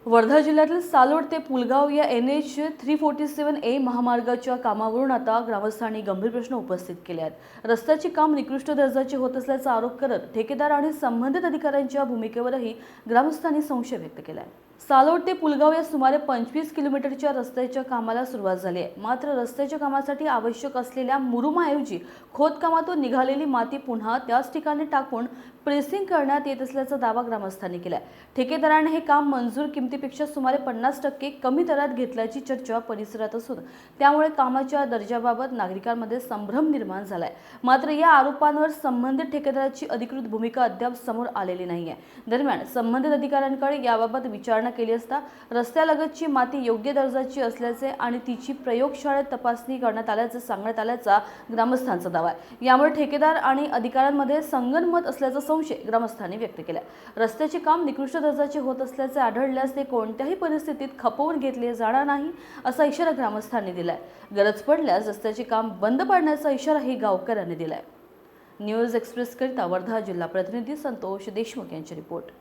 वर्धा जिल्ह्यातील सालोड ते पुलगाव या NH 347A महामार्गाच्या कामावरून आता ग्रामस्थांनी गंभीर प्रश्न उपस्थित केले आहेत। रस्त्याचे काम निकृष्ट दर्जाचे होत असल्याचा आरोप करत ठेकेदार आणि संबंधित अधिकाऱ्यांच्या भूमिकेवरही ग्रामस्थांनी संशय व्यक्त केला आहे। सालोड ते पुलगाव या सुमारे 25 किलोमीटरच्या रस्त्याच्या कामाला सुरुवात झाली आहे। मात्र रस्त्याच्या कामासाठी आवश्यक असलेल्या मुरुमाऐवजी खोदकामातून निघालेली माती पुन्हा त्याच ठिकाणी टाकून प्रेसिंग करण्यात येत असल्याचा दावा ग्रामस्थांनी केला आहे। ठेकेदाराने हे काम मंजूर किमतीपेक्षा सुमारे 50% कमी दरात घेतल्याची चर्चा परिसरात असून त्यामुळे कामाच्या दर्जाबाबत नागरिकांमध्ये संभ्रम निर्माण झालाय। मात्र या आरोपांवर संबंधित ठेकेदाराची अधिकृत भूमिका अद्याप समोर आलेली नाहीये। दरम्यान संबंधित अधिकाऱ्यांकडे याबाबत विचारणा केली असता रस्त्यालगतची माती योग्य दर्जाची असल्याचे आणि तिची प्रयोगशाळेत तपासणी करण्यात आल्याचे सांगण्यात आल्याचा ग्रामस्थांचा दावा आहे। यामुळे ठेकेदार आणि अधिकाऱ्यांमध्ये संगनमत असल्याचा संशय ग्रामस्थांनी व्यक्त केला। रस्त्याचे काम निकृष्ट दर्जाचे होत असल्याचे आढळल्यास ते कोणत्याही परिस्थितीत खपवून घेतले जाणार नाही असा इशारा ग्रामस्थांनी दिलाय। गरज पडल्यास रस्त्याचे काम बंद पाडण्याचा इशाराही गावकऱ्यांनी दिलाय। न्यूज एक्सप्रेस करिता वर्धा जिल्हा प्रतिनिधी संतोष देशमुख यांची रिपोर्ट।